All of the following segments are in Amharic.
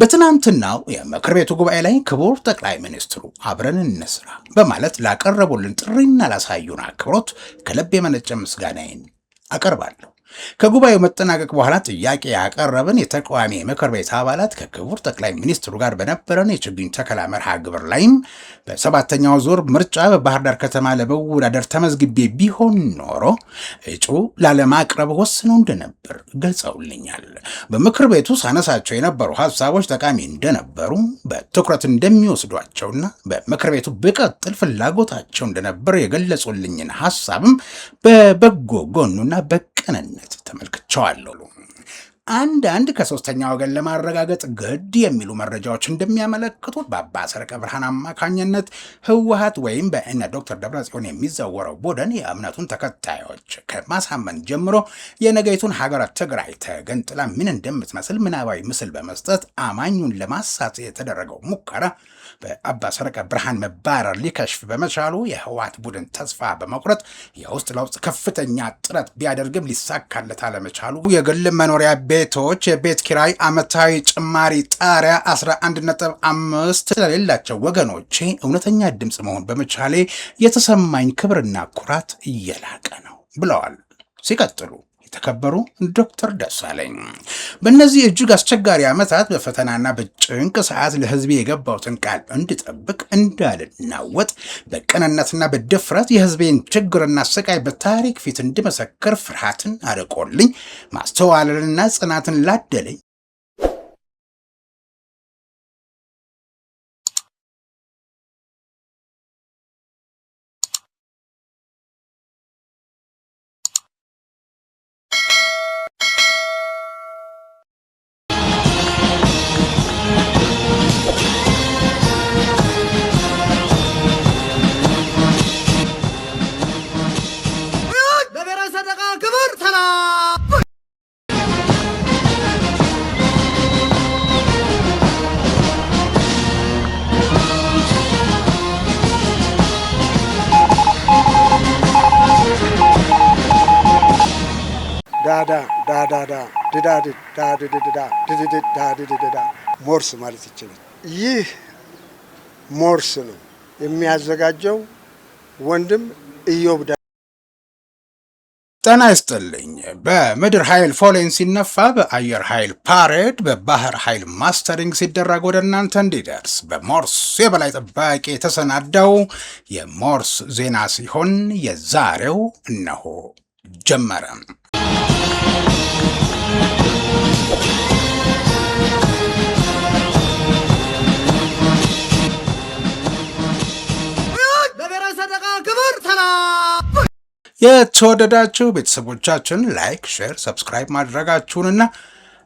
በትናንትናው የምክር ቤቱ ጉባኤ ላይ ክቡር ጠቅላይ ሚኒስትሩ አብረን እንስራ በማለት ላቀረቡልን ጥሪና ላሳዩን አክብሮት ከልብ የመነጨ ምስጋናዬን አቀርባለሁ። ከጉባኤው መጠናቀቅ በኋላ ጥያቄ ያቀረብን የተቃዋሚ ምክር ቤት አባላት ከክቡር ጠቅላይ ሚኒስትሩ ጋር በነበረን የችግኝ ተከላ መርሃ ግብር ላይም በሰባተኛው ዙር ምርጫ በባህር ዳር ከተማ ለመወዳደር ተመዝግቤ ቢሆን ኖሮ እጩ ላለማቅረብ ወስነው እንደነበር ገልጸውልኛል። በምክር ቤቱ ሳነሳቸው የነበሩ ሀሳቦች ጠቃሚ እንደነበሩ በትኩረት እንደሚወስዷቸውና በምክር ቤቱ ብቀጥል ፍላጎታቸው እንደነበር የገለጹልኝን ሀሳብም በበጎ ጎኑና በቅንነት ተመልክቻለሁ። አንዳንድ ከሶስተኛ ወገን ለማረጋገጥ ግድ የሚሉ መረጃዎች እንደሚያመለክቱት በአባ ሰረቀ ብርሃን አማካኝነት ህወሓት ወይም በእነ ዶክተር ደብረጽዮን የሚዘወረው ቡድን የእምነቱን ተከታዮች ከማሳመን ጀምሮ የነገይቱን ሀገረ ትግራይ ተገንጥላ ምን እንደምትመስል ምናባዊ ምስል በመስጠት አማኙን ለማሳት የተደረገው ሙከራ በአባ ሰረቀ ብርሃን መባረር ሊከሽፍ በመቻሉ የህወሓት ቡድን ተስፋ በመቁረጥ የውስጥ ለውስጥ ከፍተኛ ጥረት ቢያደርግም ሊሳካለት አለመቻሉ የግል መኖሪያ ቤቶች የቤት ኪራይ ዓመታዊ ጭማሪ ጣሪያ 11.5 ስለሌላቸው ወገኖቼ እውነተኛ ድምፅ መሆን በመቻሌ የተሰማኝ ክብርና ኩራት እየላቀ ነው ብለዋል። ሲቀጥሉ የተከበሩ ዶክተር ደሳለኝ በእነዚህ እጅግ አስቸጋሪ ዓመታት በፈተናና በጭንቅ ሰዓት ለህዝቤ የገባሁትን ቃል እንድጠብቅ እንዳልናወጥ በቅንነትና በድፍረት የህዝቤን ችግርና ስቃይ በታሪክ ፊት እንድመሰክር ፍርሃትን አርቆልኝ ማስተዋልንና ጽናትን ላደለኝ ሞርስ ማለት ይችላል። ይህ ሞርስ ነው የሚያዘጋጀው ወንድም ኢዮብ። ጤና ይስጥልኝ። በምድር ኃይል ፎሌን ሲነፋ፣ በአየር ኃይል ፓሬድ፣ በባህር ኃይል ማስተሪንግ ሲደረግ ወደ እናንተ እንዲደርስ በሞርስ የበላይ ጠባቂ የተሰናዳው የሞርስ ዜና ሲሆን የዛሬው እነሆ ጀመረ። የተወደዳችሁ ቤተሰቦቻችን ላይክ፣ ሼር፣ ሰብስክራይብ ማድረጋችሁንና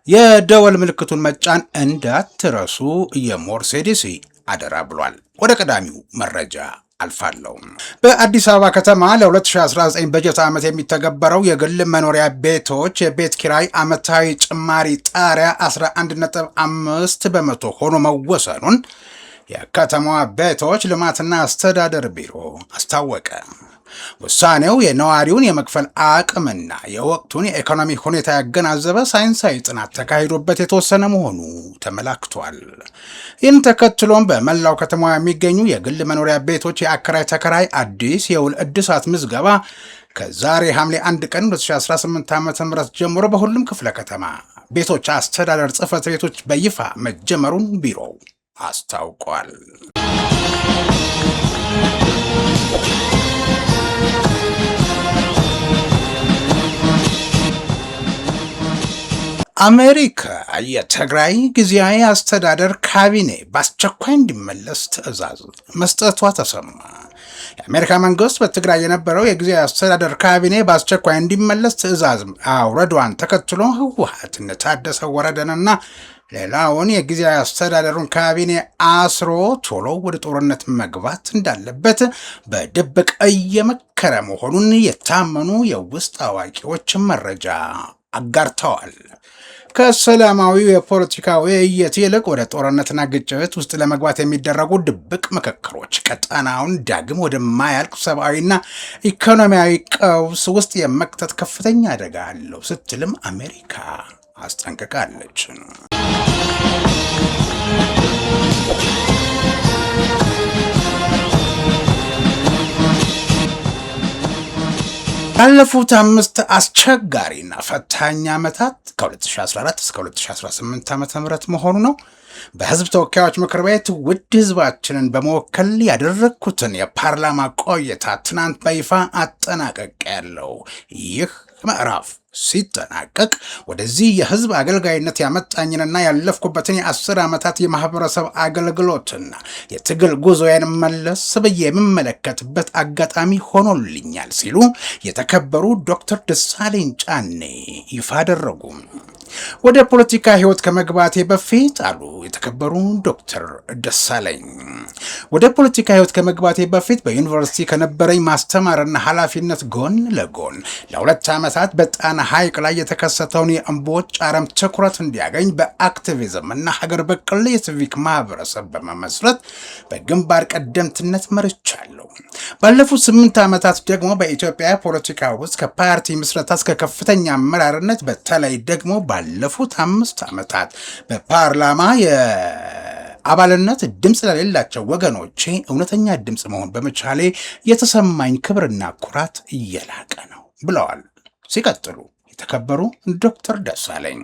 የደወል ምልክቱን መጫን እንዳትረሱ የሞርስ ኤዲሲ አደራ ብሏል። ወደ ቀዳሚው መረጃ አልፋለሁ። በአዲስ አበባ ከተማ ለ2019 በጀት ዓመት የሚተገበረው የግል መኖሪያ ቤቶች የቤት ኪራይ ዓመታዊ ጭማሪ ጣሪያ 11.5 በመቶ ሆኖ መወሰኑን የከተማዋ ቤቶች ልማትና አስተዳደር ቢሮ አስታወቀ። ውሳኔው የነዋሪውን የመክፈል አቅምና የወቅቱን የኢኮኖሚ ሁኔታ ያገናዘበ ሳይንሳዊ ጥናት ተካሂዶበት የተወሰነ መሆኑ ተመላክቷል። ይህን ተከትሎም በመላው ከተማ የሚገኙ የግል መኖሪያ ቤቶች የአከራይ ተከራይ አዲስ የውል እድሳት ምዝገባ ከዛሬ ሐምሌ 1 ቀን 2018 ዓ.ም ጀምሮ በሁሉም ክፍለ ከተማ ቤቶች አስተዳደር ጽሕፈት ቤቶች በይፋ መጀመሩን ቢሮው አስታውቋል። አሜሪካ የትግራይ ጊዜያዊ አስተዳደር ካቢኔ በአስቸኳይ እንዲመለስ ትዕዛዝ መስጠቷ ተሰማ። የአሜሪካ መንግስት በትግራይ የነበረው የጊዜያዊ አስተዳደር ካቢኔ በአስቸኳይ እንዲመለስ ትዕዛዝ አውረዷን ተከትሎ ህወሓት ታደሰ ወረደንና ሌላውን የጊዜያዊ አስተዳደሩን ካቢኔ አስሮ ቶሎ ወደ ጦርነት መግባት እንዳለበት በድብቅ እየመከረ መሆኑን የታመኑ የውስጥ አዋቂዎች መረጃ አጋርተዋል። ከሰላማዊው የፖለቲካ ውይይት ይልቅ ወደ ጦርነትና ግጭት ውስጥ ለመግባት የሚደረጉ ድብቅ ምክክሮች ቀጠናውን ዳግም ወደማያልቅ ሰብአዊና ኢኮኖሚያዊ ቀውስ ውስጥ የመክተት ከፍተኛ አደጋ አለው ስትልም አሜሪካ አስጠንቅቃለች። ባለፉት 5 አስቸጋሪና ፈታኝ ዓመታት ከ2014 እስከ 2018 ዓ.ም መሆኑ ነው በህዝብ ተወካዮች ምክር ቤት ውድ ህዝባችንን በመወከል ያደረግኩትን የፓርላማ ቆይታ ትናንት በይፋ አጠናቅቄያለሁ። ይህ ምዕራፍ ሲጠናቀቅ ወደዚህ የህዝብ አገልጋይነት ያመጣኝንና ያለፍኩበትን የ10 ዓመታት የማህበረሰብ አገልግሎትና የትግል ጉዞዬን መለስ ብዬ የምመለከትበት አጋጣሚ ሆኖልኛል ሲሉ የተከበሩ ዶክተር ደሳለኝ ጫኔ ይፋ አደረጉ። ወደ ፖለቲካ ህይወት ከመግባቴ በፊት አሉ የተከበሩ ዶክተር ደሳለኝ፣ ወደ ፖለቲካ ህይወት ከመግባቴ በፊት በዩኒቨርሲቲ ከነበረኝ ማስተማርና ኃላፊነት ጎን ለጎን ለ2 ዓመታት በጣና ሐይቅ ላይ የተከሰተውን የእምቦጭ አረም ትኩረት እንዲያገኝ በአክቲቪዝም እና ሀገር በቀል የሲቪክ ማህበረሰብ በመመስረት በግንባር ቀደምትነት መርቻለሁ። ባለፉት 8 ዓመታት ደግሞ በኢትዮጵያ ፖለቲካ ውስጥ ከፓርቲ ምስረታ እስከ ከፍተኛ አመራርነት በተለይ ደግሞ ባለፉት 5 ዓመታት በፓርላማ የአባልነት ድምፅ ለሌላቸው ወገኖቼ እውነተኛ ድምፅ መሆን በመቻሌ የተሰማኝ ክብርና ኩራት እየላቀ ነው ብለዋል። ሲቀጥሉ የተከበሩ ዶክተር ደሳለኝ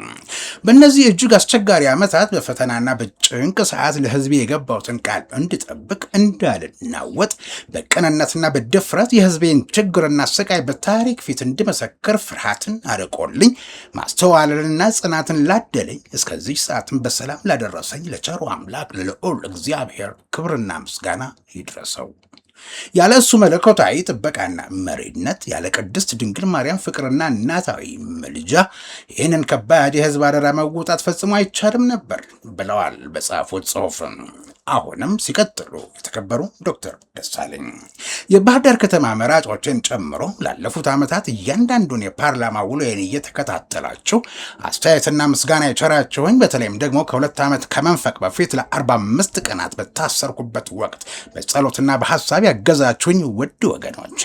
በእነዚህ እጅግ አስቸጋሪ ዓመታት በፈተናና በጭንቅ ሰዓት ለህዝቤ የገባሁትን ቃል እንድጠብቅ እንዳልናወጥ በቅንነትና በድፍረት የህዝቤን ችግርና ስቃይ በታሪክ ፊት እንድመሰክር ፍርሃትን አርቆልኝ ማስተዋልንና ጽናትን ላደለኝ እስከዚህ ሰዓትን በሰላም ላደረሰኝ ለቸሩ አምላክ ለልዑል እግዚአብሔር ክብርና ምስጋና ይድረሰው። ያለ እሱ መለኮታዊ ጥበቃና መሪነት፣ ያለ ቅድስት ድንግል ማርያም ፍቅርና እናታዊ ምልጃ ይህንን ከባድ የህዝብ አደራ መወጣት ፈጽሞ አይቻልም ነበር ብለዋል በጻፉት ጽሑፍ። አሁንም ሲቀጥሉ የተከበሩ ዶክተር ደሳለኝ የባህር ዳር ከተማ መራጮችን ጨምሮ ላለፉት ዓመታት እያንዳንዱን የፓርላማ ውሎዬን እየተከታተላችሁ አስተያየትና ምስጋና የቸራችሁኝ፣ በተለይም ደግሞ ከ2 ዓመት ከመንፈቅ በፊት ለ45 ቀናት በታሰርኩበት ወቅት በጸሎትና በሐሳብ ያገዛችሁኝ ውድ ወገኖቼ፣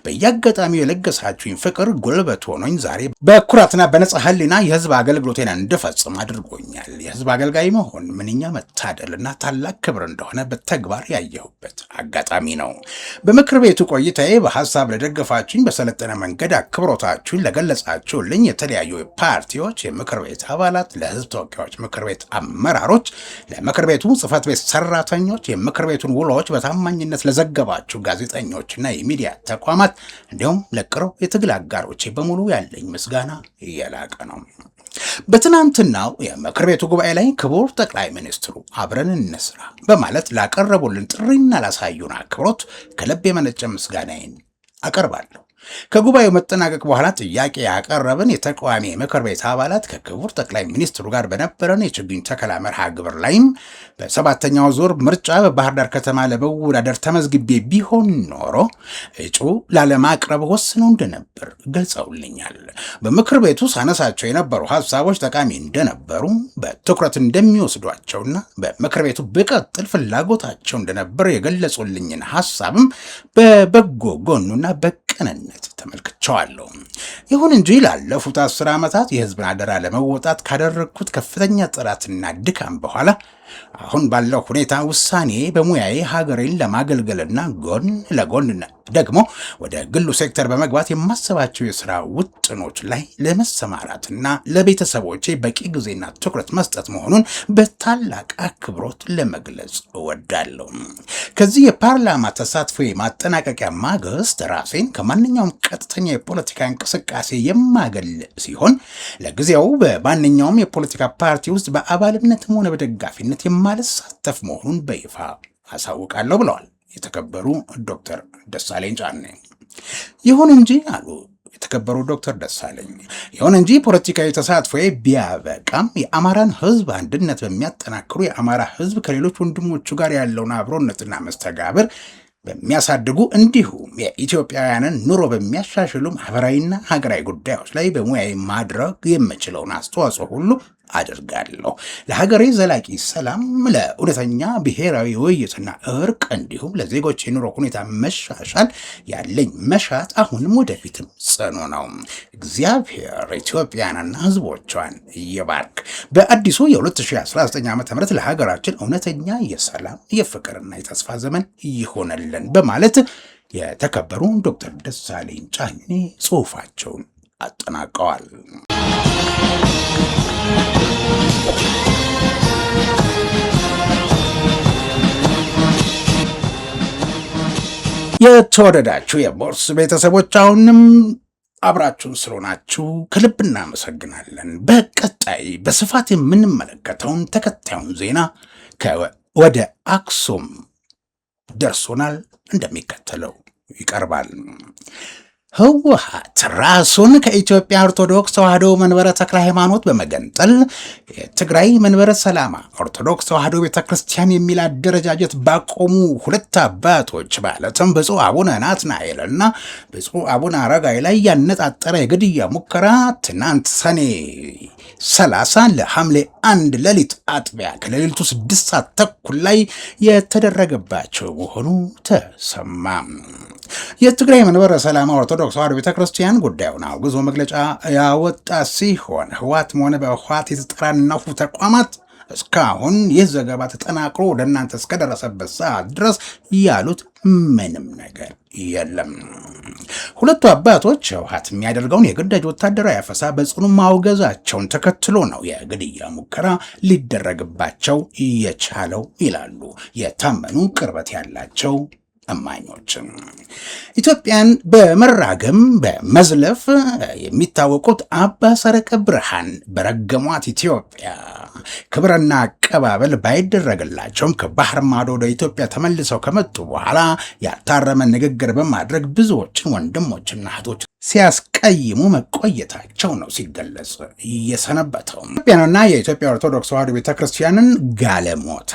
በየአጋጣሚው የለገሳችሁኝ ፍቅር ጉልበት ሆኖኝ ዛሬ በኩራትና በነጻ ህሊና የህዝብ አገልግሎቴን እንድፈጽም አድርጎኛል። የህዝብ አገልጋይ መሆን ምንኛ መታደልና ታላቅ ክብር እንደሆነ በተግባር ያየሁበት አጋጣሚ ነው። በምክር ቤቱ ቆይታዬ በሐሳብ ለደገፋችሁኝ፣ በሰለጠነ መንገድ አክብሮታችሁን ለገለጻችሁልኝ የተለያዩ ፓርቲዎች የምክር ቤት አባላት፣ ለህዝብ ተወካዮች ምክር ቤት አመራሮች፣ ለምክር ቤቱ ጽህፈት ቤት ሰራተኞች፣ የምክር ቤቱን ውሎች በታማኝነት ለዘገባችሁ ጋዜጠኞችና የሚዲያ ተቋማት እንዲሁም ለቅርብ የትግል አጋሮቼ በሙሉ ያለኝ ምስጋና እየላቀ ነው። በትናንትናው የምክር ቤቱ ጉባኤ ላይ ክቡር ጠቅላይ ሚኒስትሩ አብረን እንስራ በማለት ላቀረቡልን ጥሪና ላሳዩን አክብሮት ከልብ የመነጨ ምስጋናዬን አቀርባለሁ። ከጉባኤው መጠናቀቅ በኋላ ጥያቄ ያቀረብን የተቃዋሚ ምክር ቤት አባላት ከክቡር ጠቅላይ ሚኒስትሩ ጋር በነበረን የችግኝ ተከላ መርሃ ግብር ላይም በ7ኛው ዙር ምርጫ በባህር ዳር ከተማ ለመወዳደር ተመዝግቤ ቢሆን ኖሮ እጩ ላለማቅረብ ወስነው እንደነበር ገልጸውልኛል። በምክር ቤቱ ሳነሳቸው የነበሩ ሀሳቦች ጠቃሚ እንደነበሩ፣ በትኩረት እንደሚወስዷቸውና በምክር ቤቱ ብቀጥል ፍላጎታቸው እንደነበር የገለጹልኝን ሀሳብም በበጎ ጎኑና በቅንነት ተመልክቻለሁ። ይሁን እንጂ ላለፉት 10 ዓመታት የህዝብን አደራ ለመወጣት ካደረግኩት ከፍተኛ ጥረትና ድካም በኋላ አሁን ባለው ሁኔታ ውሳኔ በሙያዬ ሀገሬን ለማገልገልና ጎን ለጎን ደግሞ ወደ ግሉ ሴክተር በመግባት የማሰባቸው የሥራ ውጥኖች ላይ ለመሰማራትና ለቤተሰቦቼ በቂ ጊዜና ትኩረት መስጠት መሆኑን በታላቅ አክብሮት ለመግለጽ እወዳለሁ። ከዚህ የፓርላማ ተሳትፎ ማጠናቀቂያ ማግስት ራሴን ከማንኛውም ቀጥተኛ የፖለቲካ እንቅስቃሴ የማገል ሲሆን ለጊዜው በማንኛውም የፖለቲካ ፓርቲ ውስጥ በአባልነትም ሆነ በደጋፊነት የማልሳተፍ መሆኑን በይፋ አሳውቃለሁ ብለዋል የተከበሩ ዶክተር ደሳለኝ ጫኔ። ይሁን እንጂ አሉ የተከበሩ ዶክተር ደሳለኝ፣ ይሁን እንጂ ፖለቲካዊ ተሳትፎ ቢያበቃም የአማራን ህዝብ አንድነት በሚያጠናክሩ የአማራ ህዝብ ከሌሎች ወንድሞቹ ጋር ያለውን አብሮነትና መስተጋብር በሚያሳድጉ እንዲሁም የኢትዮጵያውያንን ኑሮ በሚያሻሽሉ ማህበራዊና ሀገራዊ ጉዳዮች ላይ በሙያዬ ማድረግ የምችለውን አስተዋጽኦ ሁሉ አድርጋለሁ። ለሀገሬ ዘላቂ ሰላም፣ ለእውነተኛ ብሔራዊ ውይይትና እርቅ እንዲሁም ለዜጎች የኑሮ ሁኔታ መሻሻል ያለኝ መሻት አሁንም ወደፊትም ጽኑ ነው። እግዚአብሔር ኢትዮጵያንና ህዝቦቿን ይባርክ። በአዲሱ የ2019 ዓ.ም ለሀገራችን እውነተኛ የሰላም የፍቅርና የተስፋ ዘመን ይሆነልን በማለት የተከበሩ ዶክተር ደሳለኝ ጫኔ ጽሑፋቸውን አጠናቀዋል። የተወደዳችሁ የሞርስ ቤተሰቦች አሁንም አብራችሁን ስለሆናችሁ ከልብ እናመሰግናለን። በቀጣይ በስፋት የምንመለከተውን ተከታዩን ዜና ወደ አክሱም ደርሶናል፣ እንደሚከተለው ይቀርባል። ህወሓት ራሱን ከኢትዮጵያ ኦርቶዶክስ ተዋሕዶ መንበረ ተክለ ሃይማኖት በመገንጠል የትግራይ መንበረ ሰላማ ኦርቶዶክስ ተዋሕዶ ቤተክርስቲያን የሚል አደረጃጀት ባቆሙ ሁለት አባቶች ማለትም ብፁዕ አቡነ ናትናኤልና ብፁዕ አቡነ አረጋይ ላይ ያነጣጠረ የግድያ ሙከራ ትናንት ሰኔ 30 ለሐምሌ 1 ሌሊት አጥቢያ ከሌሊቱ 6 ሰዓት ተኩል ላይ የተደረገባቸው መሆኑ ተሰማ። የትግራይ መንበረ ሰላማ ኦርቶዶክስ ተዋሕዶ ቤተክርስቲያን ጉዳዩን አውግዞ መግለጫ ያወጣ ሲሆን ህወሓትም ሆነ በህወሓት የተጠራነፉ ተቋማት እስካሁን ይህ ዘገባ ተጠናቅሮ ወደ እናንተ እስከደረሰበት ሰዓት ድረስ ያሉት ምንም ነገር የለም። ሁለቱ አባቶች ህወሓት የሚያደርገውን የግዳጅ ወታደራዊ አፈሳ በጽኑ ማውገዛቸውን ተከትሎ ነው የግድያ ሙከራ ሊደረግባቸው የቻለው ይላሉ የታመኑ ቅርበት ያላቸው እማኞችም። ኢትዮጵያን በመራገም በመዝለፍ የሚታወቁት አባ ሰረቀ ብርሃን በረገሟት ኢትዮጵያ ክብርና አቀባበል ባይደረግላቸውም ከባህር ማዶ ወደ ኢትዮጵያ ተመልሰው ከመጡ በኋላ ያልታረመ ንግግር በማድረግ ብዙዎችን ወንድሞችና እህቶች ሲያስቀይሙ መቆየታቸው ነው ሲገለጽ እየሰነበተው። ኢትዮጵያንና የኢትዮጵያ ኦርቶዶክስ ተዋሕዶ ቤተክርስቲያንን ጋለሞታ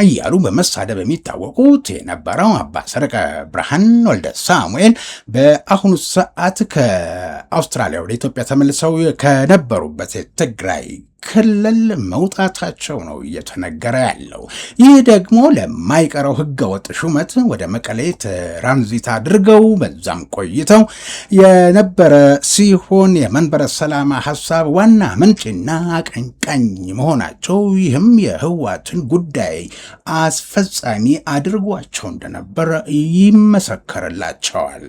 እያሉ በመሳደብ የሚታወቁት የነበረው አባ ሰረቀ ብርሃን ወልደ ሳሙኤል በአሁኑ ሰዓት ከአውስትራሊያ ወደ ኢትዮጵያ ተመልሰው ከነበሩበት የትግራይ ክልል መውጣታቸው ነው እየተነገረ ያለው። ይህ ደግሞ ለማይቀረው ህገወጥ ሹመት ወደ መቀሌ ትራንዚት አድርገው በዛም ቆይተው የነበረ ሲሆን የመንበረ ሰላማ ሀሳብ ዋና ምንጭና አቀንቃኝ መሆናቸው ይህም የህወሓትን ጉዳይ አስፈጻሚ አድርጓቸው እንደነበረ ይመሰከርላቸዋል።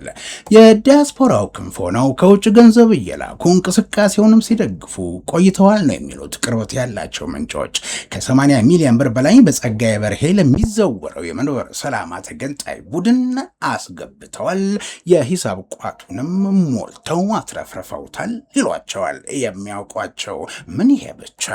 የዲያስፖራው ክንፍ ሆነው ከውጭ ገንዘብ እየላኩ እንቅስቃሴውንም ሲደግፉ ቆይተዋል ነው የሚሉት ቅርበት ያላቸው ምንጮች። ከ80 ሚሊዮን ብር በላይ በጸጋዬ በርሄ ለሚዘወረው የመንበረ ሰላማ ተገንጣይ ቡድን አስገብተዋል። የሂሳብ ቋቱንም ሞልተው አትረፍርፈውታል ይሏቸዋል የሚያውቋቸው። ምን ይሄ ብቻ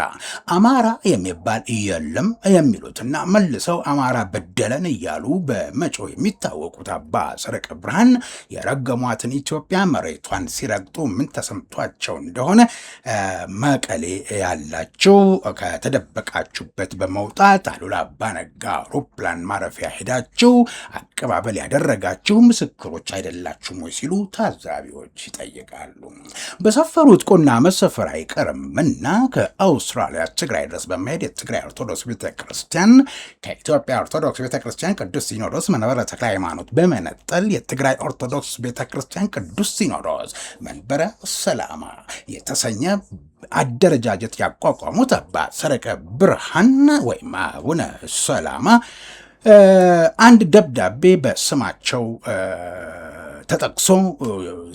አማራ የሚባል የለም የሚሉትና መልሰው አማራ በደለን እያሉ በመጮህ የሚታወቁት አባ ሰረቀ ብርሃን የረገሟትን ኢትዮጵያ መሬቷን ሲረግጡ ምን ተሰምቷቸው እንደሆነ መቀሌ ያላችሁ ከተደበቃችሁበት በመውጣት አሉላ አባ ነጋ አውሮፕላን ማረፊያ ሄዳችሁ አቀባበል ያደረጋችሁ ምስክሮች አይደላችሁም ወይ ሲሉ ታዛቢዎች ይጠይቃሉ። በሰፈሩት ቁና መሰፈር አይቀርምና ከአውስትራሊያ ትግራይ ድረስ በመሄድ የትግራይ ኦርቶዶክስ ቤተክርስቲያን ከኢትዮጵያ ኦርቶዶክስ ቤተክርስቲያን ቅዱስ ሲኖዶስ መንበረ ተክለ ሃይማኖት በመነጠል የትግራይ ኦርቶዶክስ ቤተክርስቲያን ቅዱስ ሲኖዶስ መንበረ ሰላማ የተሰኘ አደረጃጀት ያቋቋሙት አባ ሰረቀ ብርሃን ወይም አቡነ ሰላማ አንድ ደብዳቤ በስማቸው ተጠቅሶ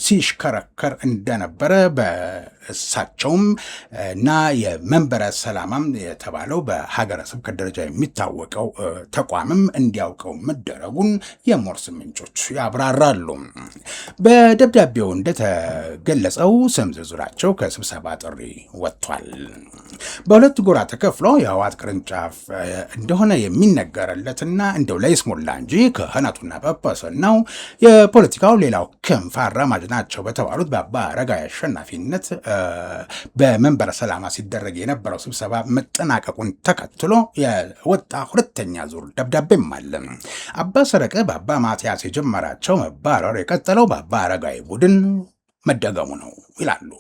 ሲሽከረከር እንደነበረ በእሳቸውም እና የመንበረ ሰላማም የተባለው በሀገረ ስብከት ደረጃ የሚታወቀው ተቋምም እንዲያውቀው መደረጉን የሞርስ ምንጮች ያብራራሉ። በደብዳቤው እንደተገለጸው ስም ዝርዝራቸው ከስብሰባ ጥሪ ወጥቷል። በሁለት ጎራ ተከፍሎ የህወሓት ቅርንጫፍ እንደሆነ የሚነገርለትና እንደው ለይስሙላ እንጂ ክህነቱና ጳጳስናው የፖለቲካው ሌላው ክንፍ አራማጅ ናቸው በተባሉት በአባ አረጋይ አሸናፊነት በመንበረ ሰላማ ሲደረግ የነበረው ስብሰባ መጠናቀቁን ተከትሎ የወጣ ሁለተኛ ዙር ደብዳቤም አለ። አባ ሰረቀ በአባ ማትያስ የጀመራቸው መባረር የቀጠለው በአባ አረጋይ ቡድን መደገሙ ነው ይላሉ።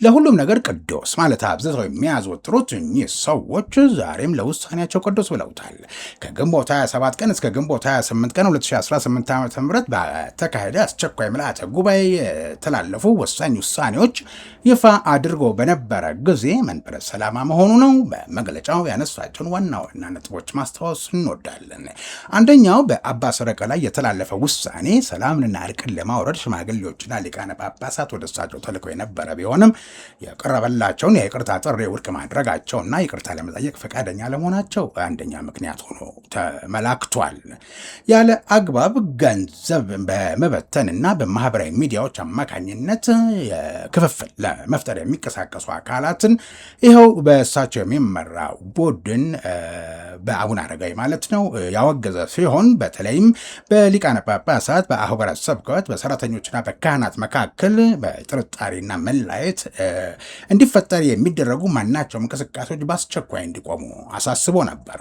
ለሁሉም ነገር ቅዱስ ማለት አብዝተው የሚያዘወትሩት እኚህ ሰዎች ዛሬም ለውሳኔያቸው ቅዱስ ብለውታል። ከግንቦት 27 ቀን እስከ ግንቦት 28 ቀን 2018 ዓ.ም በተካሄደ አስቸኳይ ምልአተ ጉባኤ የተላለፉ ወሳኝ ውሳኔዎች ይፋ አድርጎ በነበረ ጊዜ መንበረ ሰላማ መሆኑ ነው። በመግለጫው ያነሷቸውን ዋና ዋና ነጥቦች ማስታወስ እንወዳለን። አንደኛው በአባ ሰረቀ ላይ የተላለፈ ውሳኔ ሰላምንና እርቅን ለማውረድ ሽማግሌዎችና ሊቃነ ጳጳሳት ወደ እሳቸው ተልከው የነበረ ቢሆንም የቀረበላቸውን የይቅርታ ጥሪ ውድቅ ማድረጋቸውና ይቅርታ ለመጠየቅ ፈቃደኛ ለመሆናቸው አንደኛ ምክንያት ሆኖ ተመላክቷል። ያለ አግባብ ገንዘብ በመበተንና በማህበራዊ ሚዲያዎች አማካኝነት ክፍፍል ለመፍጠር የሚንቀሳቀሱ አካላትን ይኸው በእሳቸው የሚመራ ቡድን በአቡነ አረጋዊ ማለት ነው ያወገዘ ሲሆን በተለይም በሊቃነ ጳጳሳት፣ በአህጉረ ስብከት፣ በሰራተኞችና በካህናት መካከል በጥርጣሬና መላየት እንዲፈጠር የሚደረጉ ማናቸውም እንቅስቃሴዎች በአስቸኳይ እንዲቆሙ አሳስቦ ነበር።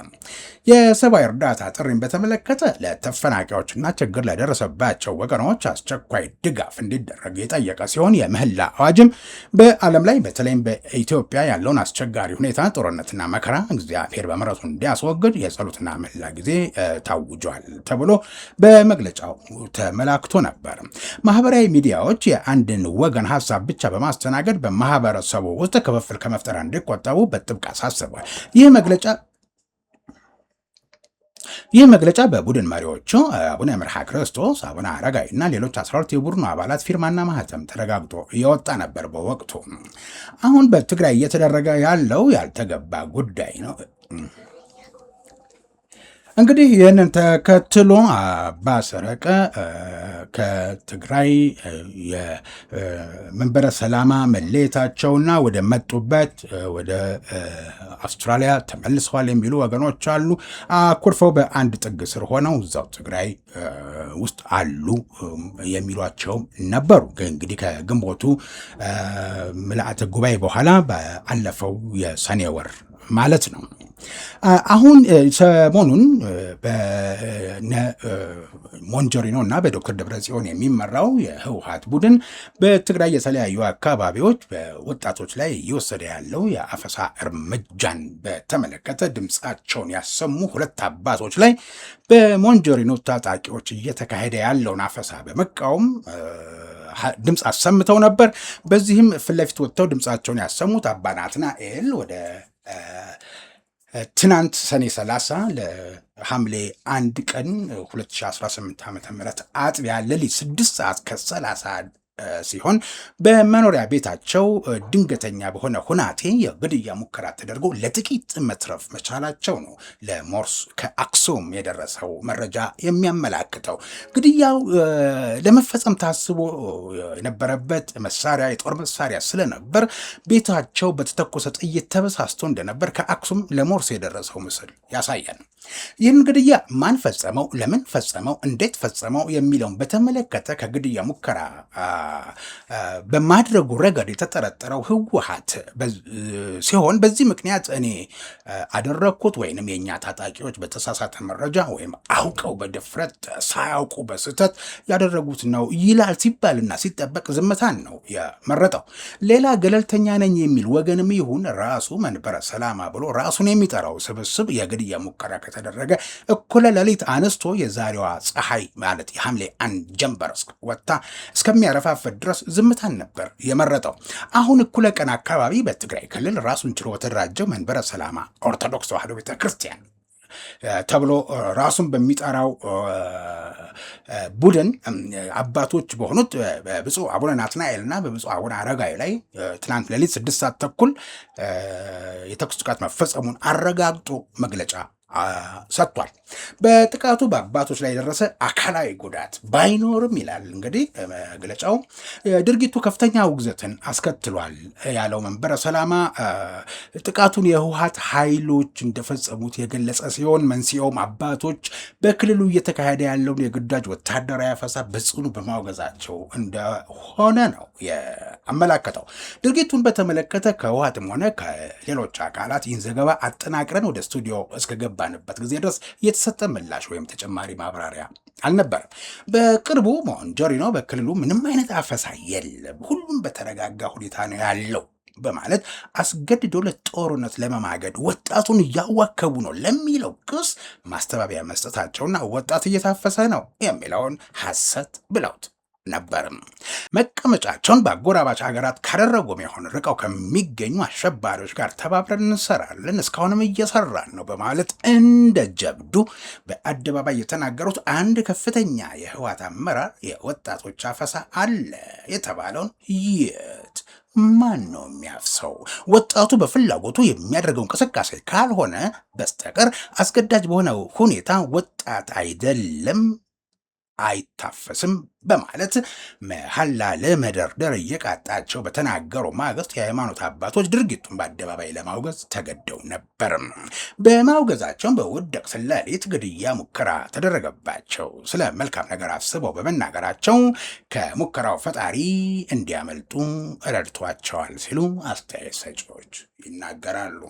የሰብአዊ እርዳታ ጥሪን በተመለከተ ለተፈናቃዮችና ችግር ለደረሰባቸው ወገኖች አስቸኳይ ድጋፍ እንዲደረግ የጠየቀ ሲሆን የምህላ አዋጅም በዓለም ላይ በተለይም በኢትዮጵያ ያለውን አስቸጋሪ ሁኔታ፣ ጦርነትና መከራ እግዚአብሔር በምሕረቱ እንዲያስወግድ የጸሎትና ምህላ ጊዜ ታውጇል ተብሎ በመግለጫው ተመላክቶ ነበር። ማህበራዊ ሚዲያዎች የአንድን ወገን ሀሳብ ብቻ በማስተናገድ በማህበረሰቡ ውስጥ ክፍፍል ከመፍጠር እንዲቆጠቡ በጥብቅ አሳስቧል። ይህ መግለጫ በቡድን መሪዎቹ አቡነ መርሃ ክርስቶስ፣ አቡነ አረጋዊ እና ሌሎች 12 የቡድኑ አባላት ፊርማና ማህተም ተረጋግጦ የወጣ ነበር በወቅቱ። አሁን በትግራይ እየተደረገ ያለው ያልተገባ ጉዳይ ነው። እንግዲህ ይህንን ተከትሎ አባ ሰረቀ ከትግራይ የመንበረ ሰላማ መለየታቸውና ወደ መጡበት ወደ አውስትራሊያ ተመልሰዋል የሚሉ ወገኖች አሉ። አኩርፈው በአንድ ጥግ ስር ሆነው እዛው ትግራይ ውስጥ አሉ የሚሏቸው ነበሩ። እንግዲህ ከግንቦቱ ምልአተ ጉባኤ በኋላ በአለፈው የሰኔ ወር ማለት ነው። አሁን ሰሞኑን በነ ሞንጆሪኖ እና በዶክተር ደብረጽዮን የሚመራው የህወሓት ቡድን በትግራይ የተለያዩ አካባቢዎች በወጣቶች ላይ እየወሰደ ያለው የአፈሳ እርምጃን በተመለከተ ድምፃቸውን ያሰሙ ሁለት አባቶች ላይ በሞንጆሪኖ ታጣቂዎች እየተካሄደ ያለውን አፈሳ በመቃወም ድምፅ አሰምተው ነበር። በዚህም ፊት ለፊት ወጥተው ድምፃቸውን ያሰሙት አባ ናትናኤል ወደ ትናንት ሰኔ 30 ለሐምሌ 1 ቀን 2018 ዓ.ም አጥቢያ ሌሊት 6 ሰዓት ከ30 ሲሆን በመኖሪያ ቤታቸው ድንገተኛ በሆነ ሁናቴ የግድያ ሙከራ ተደርጎ ለጥቂት መትረፍ መቻላቸው ነው ለሞርስ ከአክሱም የደረሰው መረጃ የሚያመላክተው። ግድያው ለመፈጸም ታስቦ የነበረበት መሳሪያ የጦር መሳሪያ ስለነበር ቤታቸው በተተኮሰ ጥይት ተበሳስቶ እንደነበር ከአክሱም ለሞርስ የደረሰው ምስል ያሳያል። ይህን ግድያ ማን ፈጸመው፣ ለምን ፈጸመው፣ እንዴት ፈጸመው የሚለውን በተመለከተ ከግድያ ሙከራ በማድረጉ ረገድ የተጠረጠረው ህወሓት ሲሆን በዚህ ምክንያት እኔ አደረግኩት ወይንም የእኛ ታጣቂዎች በተሳሳተ መረጃ ወይም አውቀው በድፍረት ሳያውቁ በስህተት ያደረጉት ነው ይላል ሲባልና ሲጠበቅ ዝምታን ነው የመረጠው። ሌላ ገለልተኛ ነኝ የሚል ወገንም ይሁን ራሱ መንበረ ሰላማ ብሎ ራሱን የሚጠራው ስብስብ የግድያ ሙከራ ከተደረገ እኩለ ሌሊት አነስቶ የዛሬዋ ፀሐይ ማለት የሐምሌ 1 ጀንበር ወጥታ እስከሚያረፋፈት ድረስ ዝምታን ነበር የመረጠው። አሁን እኩለ ቀን አካባቢ በትግራይ ክልል ራሱን ችሎ በተደራጀው መንበረ ሰላማ ኦርቶዶክስ ተዋሕዶ ቤተክርስቲያን ተብሎ ራሱን በሚጠራው ቡድን አባቶች በሆኑት በብፁዕ አቡነ ናትናኤል እና በብፁዕ አቡነ አረጋዊ ላይ ትናንት ሌሊት 6 ሰዓት ተኩል የተኩስ ጥቃት መፈጸሙን አረጋግጦ መግለጫ ሰጥቷል። በጥቃቱ በአባቶች ላይ የደረሰ አካላዊ ጉዳት ባይኖርም ይላል እንግዲህ መግለጫው ድርጊቱ ከፍተኛ ውግዘትን አስከትሏል ያለው መንበረ ሰላማ ጥቃቱን የህወሓት ኃይሎች እንደፈጸሙት የገለጸ ሲሆን መንስኤውም አባቶች በክልሉ እየተካሄደ ያለውን የግዳጅ ወታደራዊ አፈሳ በጽኑ በማውገዛቸው እንደሆነ ነው ያመላከተው። ድርጊቱን በተመለከተ ከህወሓትም ሆነ ከሌሎች አካላት ይህን ዘገባ አጠናቅረን ወደ ስቱዲዮ እስከገባ እስከገባንበት ጊዜ ድረስ የተሰጠ ምላሽ ወይም ተጨማሪ ማብራሪያ አልነበረም። በቅርቡ ሞንጆሪኖ በክልሉ ምንም አይነት አፈሳ የለም፣ ሁሉም በተረጋጋ ሁኔታ ነው ያለው በማለት አስገድዶ ለጦርነት ለመማገድ ወጣቱን እያዋከቡ ነው ለሚለው ክስ ማስተባበያ መስጠታቸውና ወጣት እየታፈሰ ነው የሚለውን ሐሰት ብለውት ነበርም። መቀመጫቸውን በአጎራባች ሀገራት ካደረጉም የሆነ ርቀው ከሚገኙ አሸባሪዎች ጋር ተባብረን እንሰራለን፣ እስካሁንም እየሰራን ነው በማለት እንደ ጀብዱ በአደባባይ የተናገሩት አንድ ከፍተኛ የህወሓት አመራር የወጣቶች አፈሳ አለ የተባለውን የት ማን ነው የሚያፍሰው? ወጣቱ በፍላጎቱ የሚያደርገው እንቅስቃሴ ካልሆነ በስተቀር አስገዳጅ በሆነው ሁኔታ ወጣት አይደለም፣ አይታፈስም በማለት መሐላ ለመደርደር እየቃጣቸው በተናገሩ ማግስት የሃይማኖት አባቶች ድርጊቱን በአደባባይ ለማውገዝ ተገደው ነበር። በማውገዛቸውን በውድቅ ስላሊት ግድያ ሙከራ ተደረገባቸው ስለ መልካም ነገር አስበው በመናገራቸው ከሙከራው ፈጣሪ እንዲያመልጡ ረድቷቸዋል ሲሉ አስተያየት ሰጪዎች ይናገራሉ።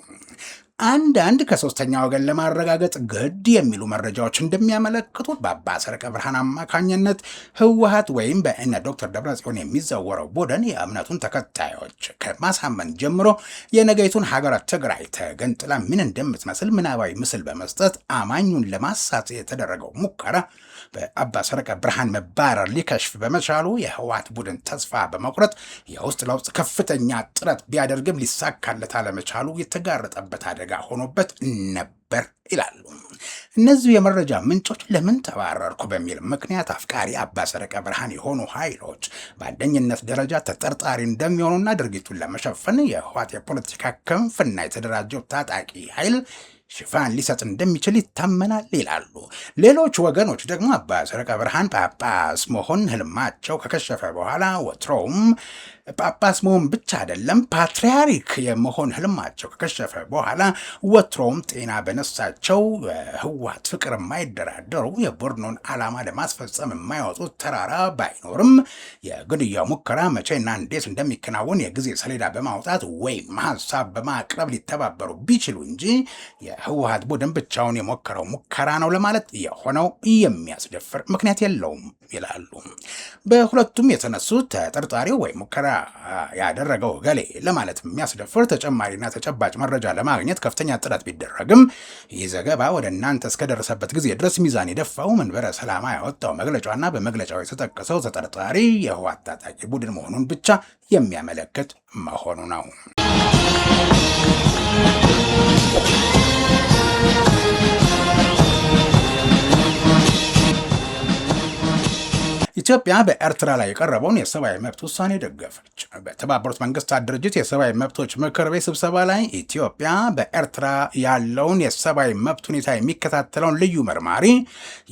አንዳንድ ከሶስተኛ ወገን ለማረጋገጥ ግድ የሚሉ መረጃዎች እንደሚያመለክቱት በአባ ሰረቀ ብርሃን አማካኝነት ህወሓት ወይም በእነ ዶክተር ደብረጽዮን የሚዘወረው ቡድን የእምነቱን ተከታዮች ከማሳመን ጀምሮ የነገይቱን ሀገረ ትግራይ ተገንጥላ ምን እንደምትመስል ምናባዊ ምስል በመስጠት አማኙን ለማሳት የተደረገው ሙከራ በአባ ሰረቀ ብርሃን መባረር ሊከሽፍ በመቻሉ የህወሓት ቡድን ተስፋ በመቁረጥ የውስጥ ለውስጥ ከፍተኛ ጥረት ቢያደርግም ሊሳካለት አለመቻሉ የተጋረጠበት አደጋ ሆኖበት ነበር ይላሉ። እነዚህ የመረጃ ምንጮች ለምን ተባረርኩ በሚል ምክንያት አፍቃሪ አባ ሰረቀ ብርሃን የሆኑ ኃይሎች በአንደኝነት ደረጃ ተጠርጣሪ እንደሚሆኑና ድርጊቱን ለመሸፈን የህወሓት የፖለቲካ ክንፍና የተደራጀው ታጣቂ ኃይል ሽፋን ሊሰጥ እንደሚችል ይታመናል ይላሉ። ሌሎች ወገኖች ደግሞ አባ ሰረቀ ብርሃን ጳጳስ መሆን ህልማቸው ከከሸፈ በኋላ ወትሮውም ጳጳስ መሆን ብቻ አይደለም ፓትርያርክ የመሆን ህልማቸው ከከሸፈ በኋላ ወትሮውም ጤና በነሳቸው ህወሓት ፍቅር የማይደራደሩ የቡድኑን ዓላማ ለማስፈጸም የማይወጡት ተራራ ባይኖርም የግድያው ሙከራ መቼና እንዴት እንደሚከናወን የጊዜ ሰሌዳ በማውጣት ወይም ሀሳብ በማቅረብ ሊተባበሩ ቢችሉ እንጂ የህወሓት ቡድን ብቻውን የሞከረው ሙከራ ነው ለማለት የሆነው የሚያስደፍር ምክንያት የለውም ይላሉ። በሁለቱም የተነሱት ተጠርጣሪው ወይም ሙከራ ያደረገው ገሌ ለማለት የሚያስደፍር ተጨማሪና ተጨባጭ መረጃ ለማግኘት ከፍተኛ ጥረት ቢደረግም ይህ ዘገባ ወደ እናንተ እስከደረሰበት ጊዜ ድረስ ሚዛን የደፋው መንበረ ሰላማ ያወጣው መግለጫና በመግለጫው የተጠቀሰው ተጠርጣሪ የህወሓት ታጣቂ ቡድን መሆኑን ብቻ የሚያመለክት መሆኑ ነው። ኢትዮጵያ በኤርትራ ላይ የቀረበውን የሰብአዊ መብት ውሳኔ ደገፈች። በተባበሩት መንግስታት ድርጅት የሰብአዊ መብቶች ምክር ቤት ስብሰባ ላይ ኢትዮጵያ በኤርትራ ያለውን የሰብአዊ መብት ሁኔታ የሚከታተለውን ልዩ መርማሪ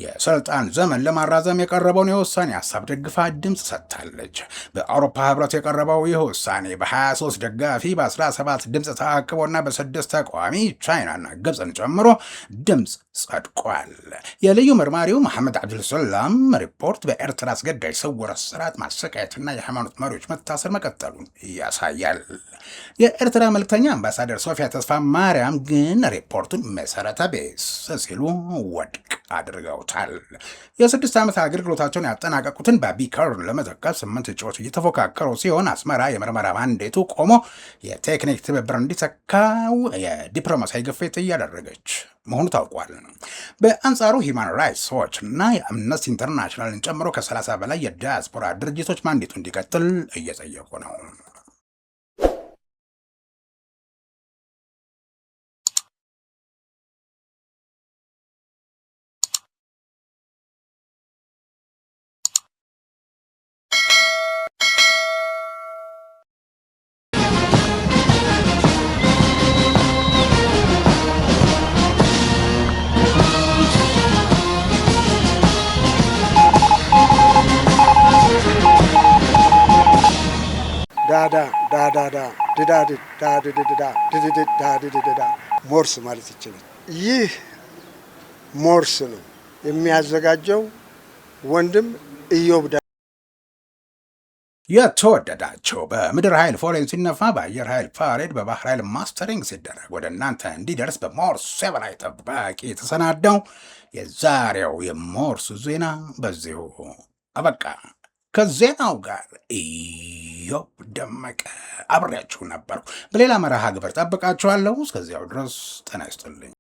የስልጣን ዘመን ለማራዘም የቀረበውን የውሳኔ ሀሳብ ደግፋ ድምፅ ሰጥታለች። በአውሮፓ ህብረት የቀረበው ይህ ውሳኔ በ23 ደጋፊ በ17 ድምፅ ተአቅቦና በ6 ተቃዋሚ ቻይናና ግብፅን ጨምሮ ድምፅ ጸድቋል። የልዩ መርማሪው መሐመድ አብዱልሰላም ሪፖርት በኤርትራ አስገዳጅ ስውር እስራት፣ ማሰቃየትና የሃይማኖት መሪዎች መታሰር መቀጠሉን ያሳያል። የኤርትራ መልክተኛ አምባሳደር ሶፊያ ተስፋ ማርያም ግን ሪፖርቱን መሰረተ ቢስ ሲሉ ውድቅ አድርገውታል። የ6 ዓመት አገልግሎታቸውን ያጠናቀቁትን በቢከር ለመተካት 8 እጩዎች እየተፎካከሩ ሲሆን አስመራ የምርመራ ማንዴቱ ቆሞ የቴክኒክ ትብብር እንዲተካው የዲፕሎማሲያዊ ግፊት እያደረገች መሆኑ ታውቋል። በአንጻሩ ሂውማን ራይትስ ዎች እና የአምነስቲ ኢንተርናሽናልን ጨምሮ ከ30 በላይ የዲያስፖራ ድርጅቶች ማንዴቱ እንዲቀጥል እየጠየቁ ነው። ሞርስ ማለት ይችላል። ይህ ሞርስ ነው የሚያዘጋጀው ወንድም ኢዮብ የተወደዳቸው በምድር ኃይል ፎሬን ሲነፋ በአየር ኃይል ፓሬድ በባህር ኃይል ማስተሪንግ ሲደረግ ወደ እናንተ እንዲደርስ በሞርስ የበላይ ጠባቂ የተሰናዳው የዛሬው የሞርስ ዜና በዚሁ አበቃ። ከዜናው ጋር ኢዮብ ደመቀ አብሬያችሁ ነበርኩ። በሌላ መርሃ ግብር ጠብቃችኋለሁ። እስከዚያው ድረስ ጤና ይስጥልኝ።